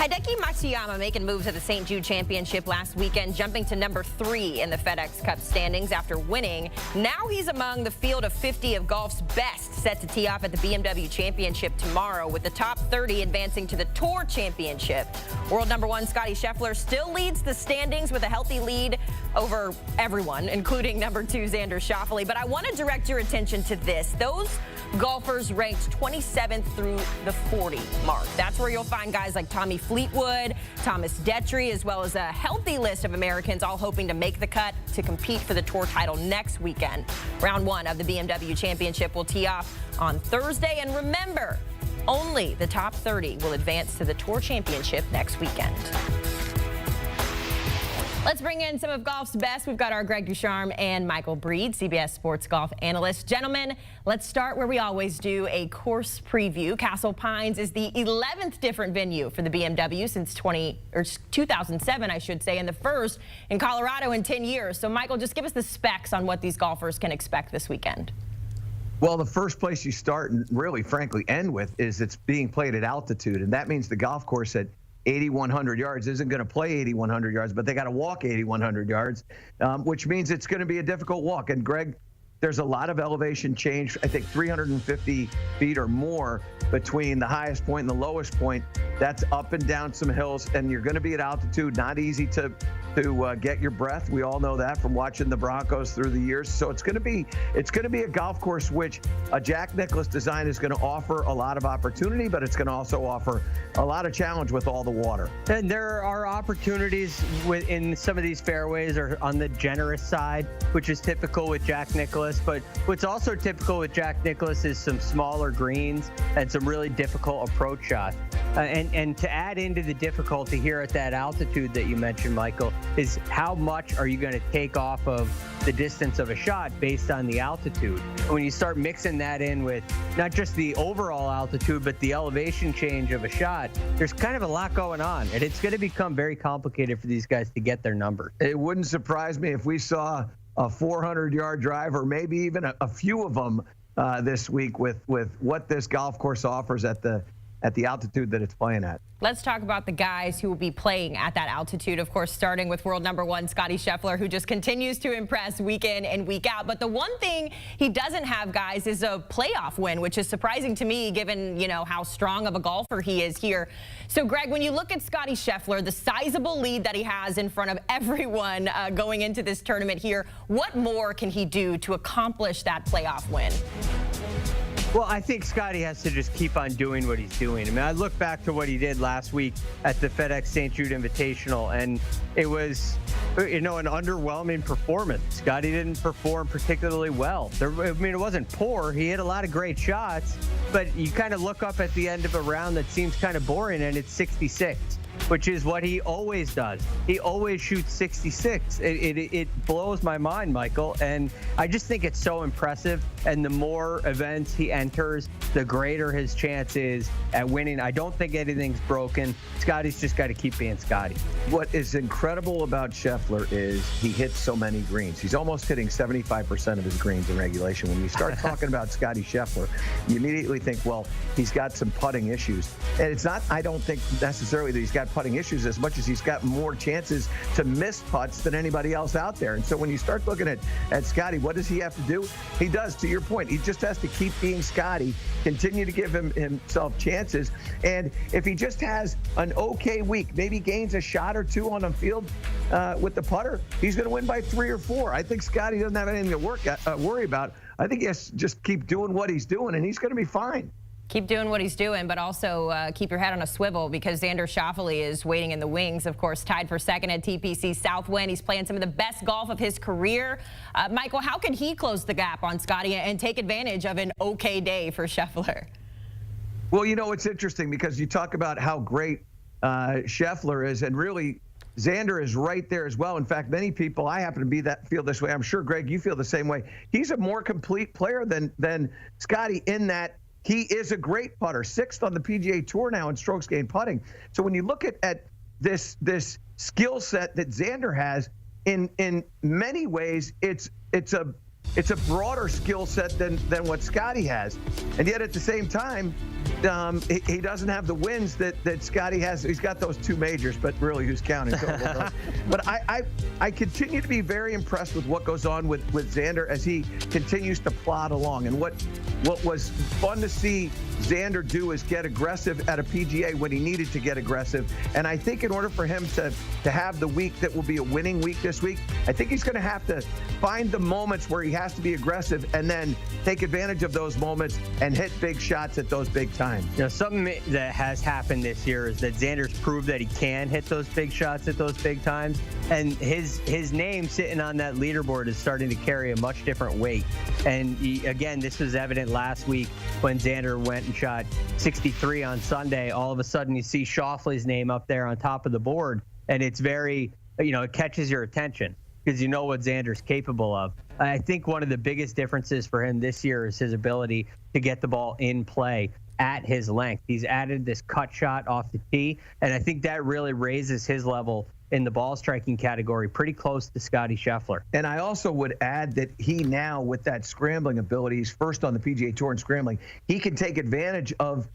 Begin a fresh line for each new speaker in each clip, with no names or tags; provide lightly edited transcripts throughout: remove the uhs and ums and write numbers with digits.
Hideki Matsuyama making moves at the St. Jude Championship last weekend, jumping to number 3 in the FedEx Cup standings after winning. Now he's among the field of 50 of golf's best, set to tee off at the BMW Championship tomorrow, with the top 30 advancing to the Tour Championship. World number 1 Scottie Scheffler still leads the standings with a healthy lead over everyone, including number 2 Xander Schauffele. But I want to direct your attention to this. Those golfers ranked 27th through the 40 mark. That's where you'll find guys like Tommy Fleetwood, Thomas Detry, as well as a healthy list of Americans all hoping to make the cut to compete for the Tour title next weekend. Round 1 of the BMW Championship will tee off on Thursday. And remember, only the top 30 will advance to the Tour Championship next weekend. Let's bring in some of golf's best. We've got our Greg DuCharme and Michael Breed, CBS Sports golf analysts. Gentlemen, let's start where we always do, a course preview. Castle Pines is the 11th different venue for the BMW since 2007, I should say, and the first in Colorado in 10 years. So, Michael, just give us the specs on what these golfers can expect this weekend.
Well, the first place you start and really, frankly, end with is it's being played at altitude, and that means the golf course at 8,100 yards isn't going to play 8,100 yards, but they got to walk 8,100 yards, which means it's going to be a difficult walk. And Greg, there's a lot of elevation change. I think 350 feet or more between the highest point and the lowest point. That's up and down some hills, and you're going to be at altitude. Not easy to get your breath. We all know that from watching the Broncos through the years. So it's going to be a golf course which a Jack Nicklaus design is going to offer a lot of opportunity, but it's going to also offer a lot of challenge with all the water.
And there are opportunities in some of these fairways are on the generous side, which is typical with Jack Nicklaus. But what's also typical with Jack Nicklaus is some smaller greens and some really difficult approach shots. And to add into the difficulty here at that altitude that you mentioned, Michael, is how much are you going to take off of the distance of a shot based on the altitude? When you start mixing that in with not just the overall altitude, but the elevation change of a shot, there's kind of a lot going on, and it's going to become very complicated for these guys to get their numbers. It
wouldn't surprise me if we saw a 400-yard drive, or maybe even a few of them this week with what this golf course offers at the altitude that it's playing at.
Let's talk about the guys who will be playing at that altitude, of course, starting with world number 1 Scottie Scheffler, who just continues to impress week in and week out. But the one thing he doesn't have, guys, is a playoff win, which is surprising to me given, you know, how strong of a golfer he is here. So, Greg, when you look at Scottie Scheffler, the sizable lead that he has in front of everyone going into this tournament here, what more can he do to accomplish that playoff win?
Well, I think Scottie has to just keep on doing what he's doing. I mean, I look back to what he did last week at the FedEx St. Jude Invitational, and it was, you know, an underwhelming performance. Scottie didn't perform particularly well. I mean, it wasn't poor. He hit a lot of great shots, but you kind of look up at the end of a round that seems kind of boring, and it's 66. Which is what he always does. He always shoots 66. It blows my mind, Michael. And I just think it's so impressive. And the more events he enters, the greater his chance is at winning. I don't think anything's broken. Scottie's just got to keep being Scottie.
What is incredible about Scheffler is he hits so many greens. He's almost hitting 75% of his greens in regulation. When you start talking about Scottie Scheffler, you immediately think, well, he's got some putting issues. And it's not, I don't think necessarily that he's got putting issues as much as he's got more chances to miss putts than anybody else out there. And so when you start looking at Scottie, what does he have to do? He does, to your point, he just has to keep being Scottie, continue to give himself chances. And if he just has an okay week, maybe gains a shot or two on the field with the putter, he's going to win by 3 or 4. I think Scottie doesn't have anything to worry about. I think he has to just keep doing what he's doing, and he's going to be fine.
Keep doing what he's doing, but also keep your head on a swivel, because Xander Schauffele is waiting in the wings, of course, tied for second at TPC Southwind. He's playing some of the best golf of his career. Michael, how can he close the gap on Scottie and take advantage of an okay day for Scheffler?
Well, you know, it's interesting because you talk about how great Scheffler is, and really Xander is right there as well. In fact, many people, I happen to feel this way. I'm sure, Greg, you feel the same way. He's a more complete player than Scottie in that he is a great putter, 6th on the PGA Tour now in strokes gained putting. So when you look at this skill set that Xander has, in many ways, it's a broader skill set than what Scottie has. And yet at the same time, he doesn't have the wins that Scottie has. He's got those 2 majors, but really, who's counting? But I continue to be very impressed with what goes on with Xander as he continues to plod along. And what was fun to see Xander do is get aggressive at a PGA when he needed to get aggressive. And I think in order for him to have the week that will be a winning week this week, I think he's going to have to find the moments where he has to be aggressive and then take advantage of those moments and hit big shots at those big times.
You know, something that has happened this year is that Xander's proved that he can hit those big shots at those big times. And his name sitting on that leaderboard is starting to carry a much different weight. And again, this was evident last week when Xander went and shot 63 on Sunday. All of a sudden, you see Schauffele's name up there on top of the board, and it's very, it catches your attention because you know what Xander's capable of. I think one of the biggest differences for him this year is his ability to get the ball in play at his length. He's added this cut shot off the tee, and I think that really raises his level in the ball striking category, pretty close to Scottie Scheffler.
And I also would add that he now, with that scrambling ability, he's first on the PGA Tour in scrambling. He can take advantage of,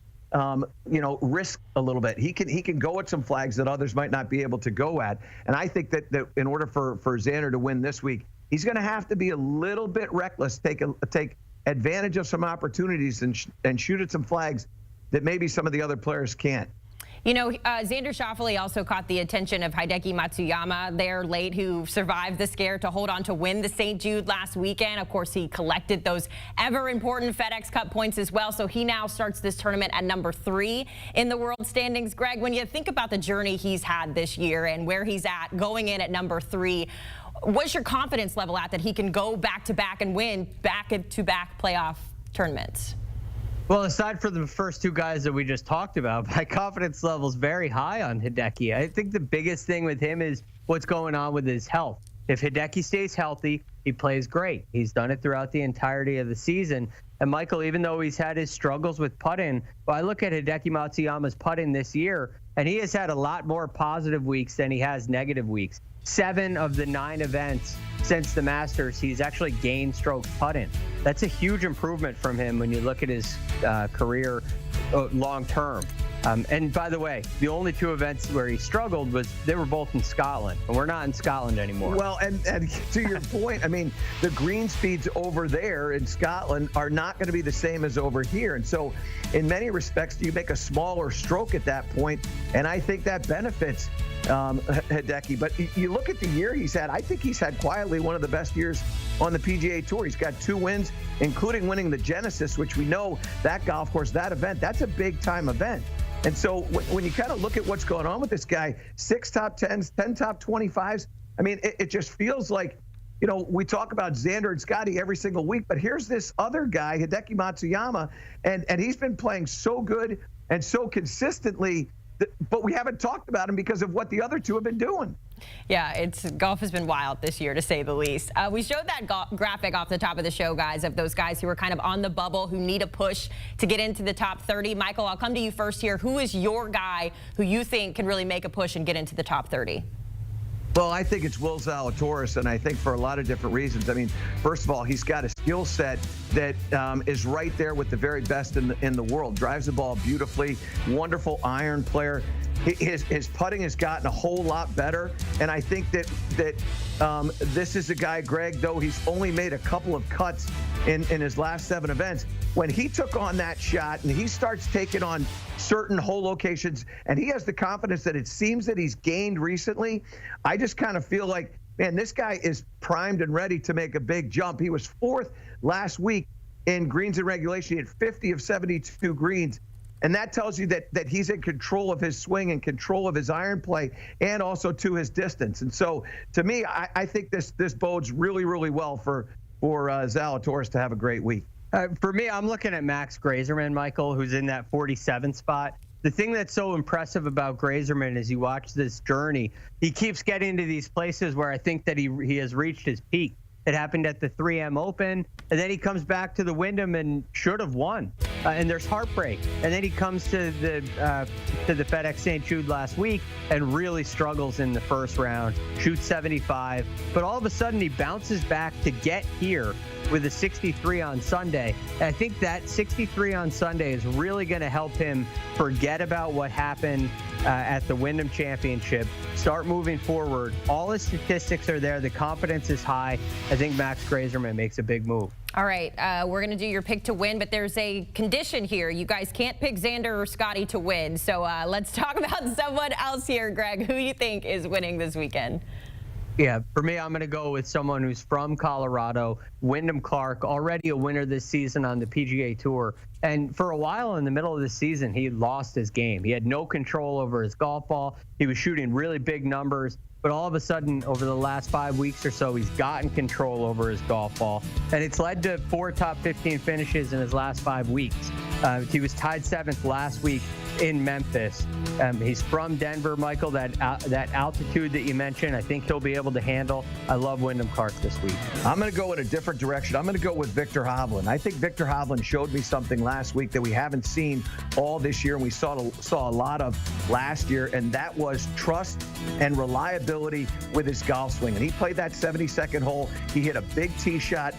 risk a little bit. He can go at some flags that others might not be able to go at. And I think that in order for Xander to win this week, he's going to have to be a little bit reckless, take advantage of some opportunities and shoot at some flags that maybe some of the other players can't.
Xander Schauffele also caught the attention of Hideki Matsuyama there late, who survived the scare to hold on to win the St. Jude last weekend. Of course, he collected those ever-important FedEx Cup points as well, so he now starts this tournament at number 3 in the world standings. Greg, when you think about the journey he's had this year and where he's at going in at number 3, what's your confidence level at that he can go back-to-back and win back-to-back playoff tournaments?
Well, aside from the first 2 guys that we just talked about, my confidence level is very high on Hideki. I think the biggest thing with him is what's going on with his health. If Hideki stays healthy, he plays great. He's done it throughout the entirety of the season. And Michael, even though he's had his struggles with putting, well, I look at Hideki Matsuyama's putting this year, and he has had a lot more positive weeks than he has negative weeks. 7 of the 9 events since the Masters, he's actually gained strokes putting. That's a huge improvement from him when you look at his career long term. And by the way, the only 2 events where he struggled they were both in Scotland, and we're not in Scotland anymore.
Well, and to your point, I mean, the green speeds over there in Scotland are not going to be the same as over here. And so in many respects, you make a smaller stroke at that point, and I think that benefits Hideki. But you look at the year he's had, I think he's had quietly one of the best years on the PGA Tour. He's got 2 wins, including winning the Genesis, which we know that golf course, that event, that's a big-time event. And so when you kind of look at what's going on with this guy, 6 top 10s, 10 top 25s, I mean, it just feels like, we talk about Xander and Scottie every single week, but here's this other guy, Hideki Matsuyama, and he's been playing so good and so consistently, but we haven't talked about him because of what the other 2 have been doing.
Yeah, golf has been wild this year, to say the least. We showed that graphic off the top of the show, guys, of those guys who are kind of on the bubble, who need a push to get into the top 30. Michael, I'll come to you first here. Who is your guy who you think can really make a push and get into the top 30?
Well, I think it's Will Zalatoris, and I think for a lot of different reasons. I mean, first of all, he's got a skill set that is right there with the very best in the world. Drives the ball beautifully, wonderful iron player. His putting has gotten a whole lot better, and I think that this is a guy, Greg, though he's only made a couple of cuts in his last 7 events. When he took on that shot and he starts taking on certain hole locations, and he has the confidence that it seems that he's gained recently, I just kind of feel like, man, this guy is primed and ready to make a big jump. He was 4th last week in greens in regulation. He had 50 of 72 greens. And that tells you that he's in control of his swing and control of his iron play, and also to his distance. And so, to me, I think this bodes really, really well for Zalatoris to have a great week.
For me, I'm looking at Max Grazerman, Michael, who's in that 47 spot. The thing that's so impressive about Grazerman is you watch this journey, he keeps getting to these places where I think that he has reached his peak. It happened at the 3M Open, and then he comes back to the Wyndham and should have won. And there's heartbreak. And then he comes to the FedEx St. Jude last week and really struggles in the first round, shoots 75. But all of a sudden, he bounces back to get here with a 63 on Sunday. And I think that 63 on Sunday is really going to help him forget about what happened at the Wyndham Championship, start moving forward. All his statistics are there. The confidence is high. I think Max Grazerman makes a big move.
All right, we're going to do your pick to win, but there's a condition here. You guys can't pick Xander or Scottie to win. So let's talk about someone else here, Greg. Who you think is winning this weekend?
Yeah, for me, I'm going to go with someone who's from Colorado, Wyndham Clark, already a winner this season on the PGA Tour. And for a while in the middle of the season, he lost his game. He had no control over his golf ball. He was shooting really big numbers. But all of a sudden, over the last 5 weeks or so, he's gotten control over his golf ball. And it's led to 4 top 15 finishes in his last 5 weeks. He was tied 7th last week in Memphis. He's from Denver, Michael. That altitude that you mentioned, I think he'll be able to handle. I love Wyndham Clark this week.
I'm going to go in a different direction. I'm going to go with Viktor Hovland. I think Viktor Hovland showed me something last week that we haven't seen all this year, and we saw a lot of last year, and that was trust and reliability with his golf swing. And he played that 72nd hole. He hit a big tee shot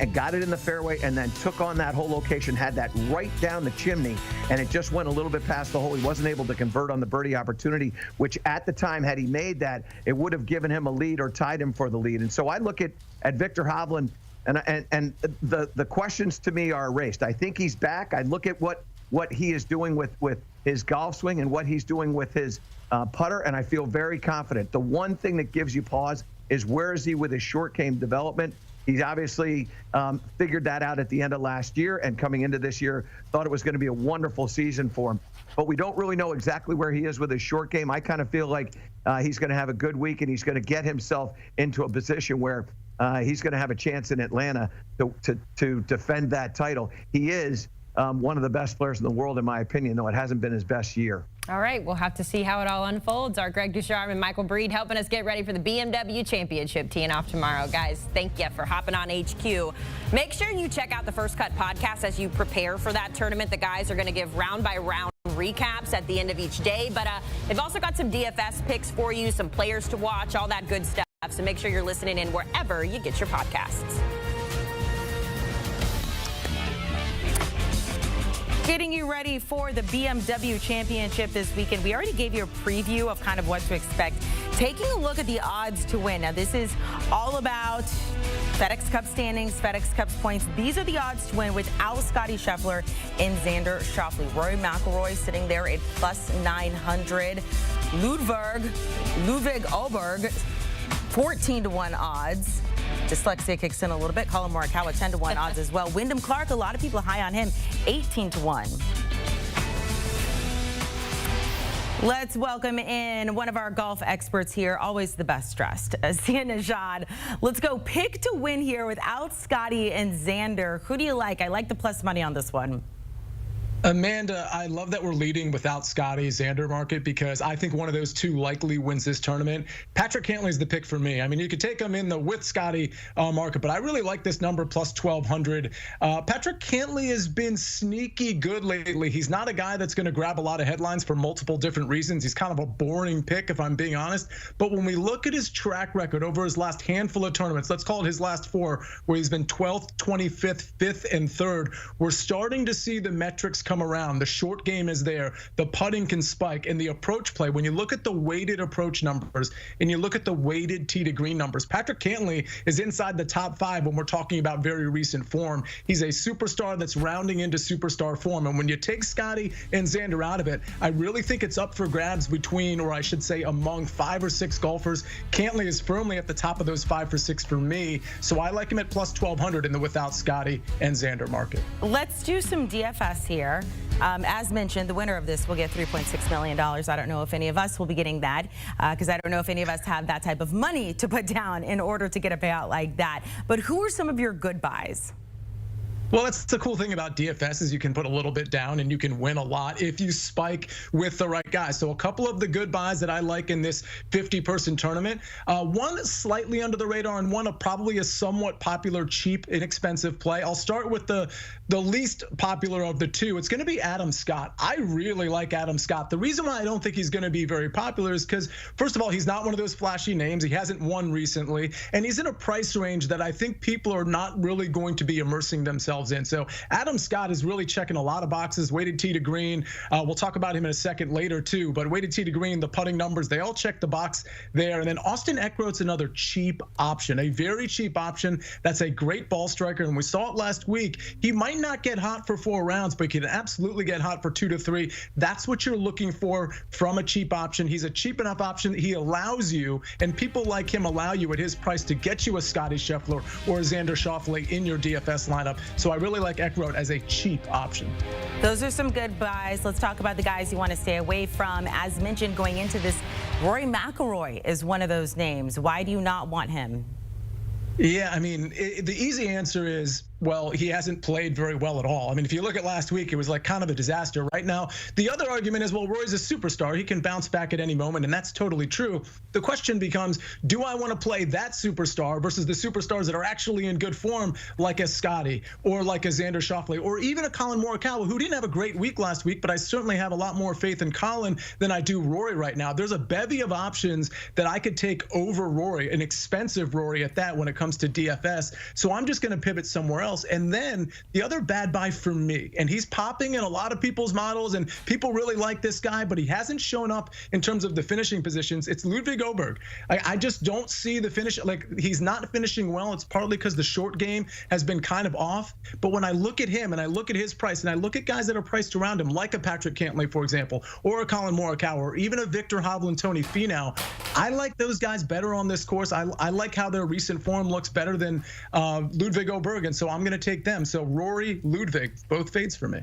and got it in the fairway, and then took on that whole location, had that right down the chimney, and it just went a little bit past the hole. He wasn't able to convert on the birdie opportunity, which at the time, had he made that, it would have given him a lead or tied him for the lead. And so I look at Viktor Hovland, and the questions to me are erased. I think he's back. I look at what he is doing with his golf swing and what he's doing with his putter, and I feel very confident. The one thing that gives you pause is where is he with his short game development. He's obviously figured that out at the end of last year, and coming into this year, thought it was going to be a wonderful season for him. But we don't really know exactly where he is with his short game. I kind of feel like he's going to have a good week, and he's going to get himself into a position where he's going to have a chance in Atlanta to defend that title. He is one of the best players in the world, in my opinion, though it hasn't been his best year.
All right, we'll have to see how it all unfolds. Our Greg DuCharme and Michael Breed helping us get ready for the BMW Championship teeing off tomorrow. Guys, thank you for hopping on HQ. Make sure you check out the First Cut podcast as you prepare for that tournament. The guys are going to give round-by-round recaps at the end of each day, but they've also got some DFS picks for you, some players to watch, all that good stuff. So make sure you're listening in wherever you get your podcasts. Getting you ready for the BMW Championship this weekend. We already gave you a preview of kind of what to expect. Taking a look at the odds to win. Now, this is all about FedEx Cup standings, FedEx Cup points. These are the odds to win without Scottie Scheffler and Xander Schauffele. Rory McIlroy sitting there at plus 900. Ludwig Åberg, 14-1 odds. Dyslexia kicks in a little bit. Colin Morikawa, 10-1 odds as well. Wyndham Clark, a lot of people high on him, 18-1. Let's welcome in one of our golf experts here, always the best dressed, Nejad. Let's go pick to win here without Scottie and Xander. Who do you like? I like the plus money on this one.
Amanda, I love that we're leading without Scottie Xander market because I think one of those two likely wins this tournament. Patrick Cantlay's the pick for me. I mean, you could take him in the with Scottie market, but I really like this number plus 1,200. Patrick Cantlay has been sneaky good lately. He's not a guy that's going to grab a lot of headlines for multiple different reasons. He's kind of a boring pick, if I'm being honest. But when we look at his track record over his last handful of tournaments, let's call it his last 4, where he's been 12th, 25th, 5th, and 3rd, we're starting to see the metrics come around. The short game is there. The putting can spike, and the approach play. When you look at the weighted approach numbers and you look at the weighted tee to green numbers, Patrick Cantlay is inside the top 5 when we're talking about very recent form. He's a superstar that's rounding into superstar form. And when you take Scottie and Xander out of it, I really think it's up for grabs between, or I should say among 5 or 6 golfers. Cantlay is firmly at the top of those 5 or 6 for me. So I like him at plus 1,200 in the without Scottie and Xander market.
Let's do some DFS here. As mentioned, the winner of this will get $3.6 million. I don't know if any of us will be getting that because I don't know if any of us have that type of money to put down in order to get a payout like that. But who are some of your good buys?
Well, that's the cool thing about DFS is you can put a little bit down and you can win a lot if you spike with the right guy. So a couple of the good buys that I like in this 50-person tournament, one slightly under the radar and one probably a somewhat popular, cheap, inexpensive play. I'll start with the least popular of the two. It's going to be Adam Scott. I really like Adam Scott. The reason why I don't think he's going to be very popular is because, first of all, he's not one of those flashy names. He hasn't won recently, and he's in a price range that I think people are not really going to be immersing themselves in. So Adam Scott is really checking a lot of boxes. Weighted tee to green. We'll talk about him in a second later too. But weighted tee to green, the putting numbers, they all check the box there. And then Austin Eckroat's another cheap option, a very cheap option. That's a great ball striker, and we saw it last week. He might not get hot for 4 rounds, but he can absolutely get hot for 2 to 3. That's what you're looking for from a cheap option. He's a cheap enough option that he allows you, and people like him allow you at his price to get you a Scottie Scheffler or a Xander Schauffele in your DFS lineup. So I really like Eckroat as a cheap option.
Those are some good buys. Let's talk about the guys you want to stay away from. As mentioned going into this, Rory McIlroy is one of those names. Why do you not want him?
Yeah, I mean, the easy answer is, well, he hasn't played very well at all. I mean, if you look at last week, it was like kind of a disaster. Right now, the other argument is, well, Rory's a superstar. He can bounce back at any moment, and that's totally true. The question becomes, do I want to play that superstar versus the superstars that are actually in good form, like a Scottie or like a Xander Schauffele or even a Collin Morikawa, who didn't have a great week last week, but I certainly have a lot more faith in Collin than I do Rory right now. There's a bevy of options that I could take over Rory, an expensive Rory at that when it comes to DFS. So I'm just going to pivot somewhere else. And then the other bad buy for me, and he's popping in a lot of people's models, and people really like this guy, but he hasn't shown up in terms of the finishing positions. It's Ludwig Åberg. I just don't see the finish. Like, he's not finishing well. It's partly because the short game has been kind of off. But when I look at him and I look at his price and I look at guys that are priced around him, like a Patrick Cantlay, for example, or a Collin Morikawa, or even a Victor Hovland, Tony Finau, I like those guys better on this course. I like how their recent form looks better than Ludwig Åberg, and so I'm going to take them. So Rory, Ludwig, both fades for me.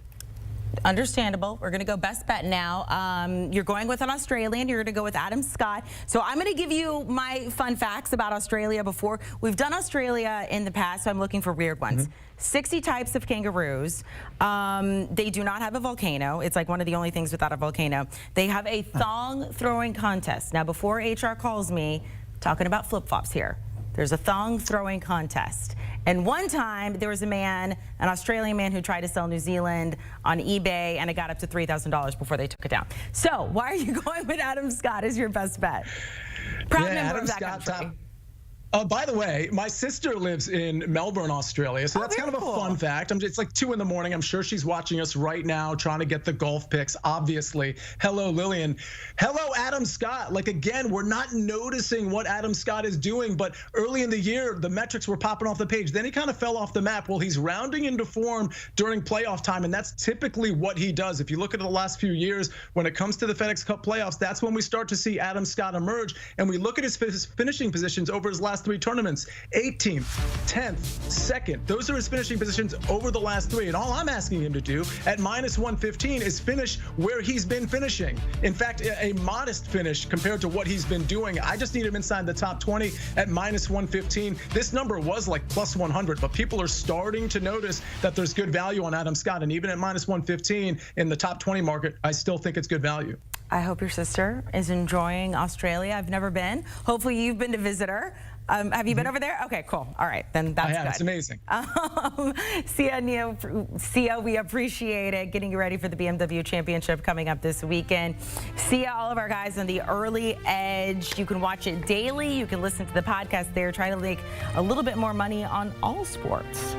Understandable. We're going to go best bet now. You're going with an Australian. You're going to go with Adam Scott. So I'm going to give you my fun facts about Australia before. We've done Australia in the past, so I'm looking for weird ones. 60 types of kangaroos. They do not have a volcano. It's like one of the only things without a volcano. They have a thong throwing contest. Now, before HR calls me, talking about flip-flops here. There's a thong throwing contest. And one time there was a man, an Australian man, who tried to sell New Zealand on eBay, and it got up to $3,000 before they took it down. So why are you going with Adam Scott as your best bet? Proud member of that country.
By the way, my sister lives in Melbourne, Australia, so that's kind of a fun fact. It's like 2 in the morning. I'm sure she's watching us right now, trying to get the golf picks, obviously. Hello, Lillian. Hello, Adam Scott. Like, again, we're not noticing what Adam Scott is doing, but early in the year, the metrics were popping off the page. Then he kind of fell off the map. Well, he's rounding into form during playoff time, and that's typically what he does. If you look at the last few years, when it comes to the FedEx Cup playoffs, that's when we start to see Adam Scott emerge, and we look at his finishing positions over his last 3 tournaments: 18th, 10th, 2nd. Those are his finishing positions over the last 3. And all I'm asking him to do at -115 is finish where he's been finishing. In fact, a modest finish compared to what he's been doing. I just need him inside the top 20 at -115. This number was like +100, but people are starting to notice that there's good value on Adam Scott. And even at -115 in the top 20 market, I still think it's good value.
I hope your sister is enjoying Australia. I've never been. Hopefully you've been to visit her. Have you been over there? Okay, cool. All right, then that's good.
It's amazing.
Sia, we appreciate it. Getting you ready for the BMW Championship coming up this weekend. Sia, all of our guys on the early edge. You can watch it daily. You can listen to the podcast there. Try to make a little bit more money on all sports.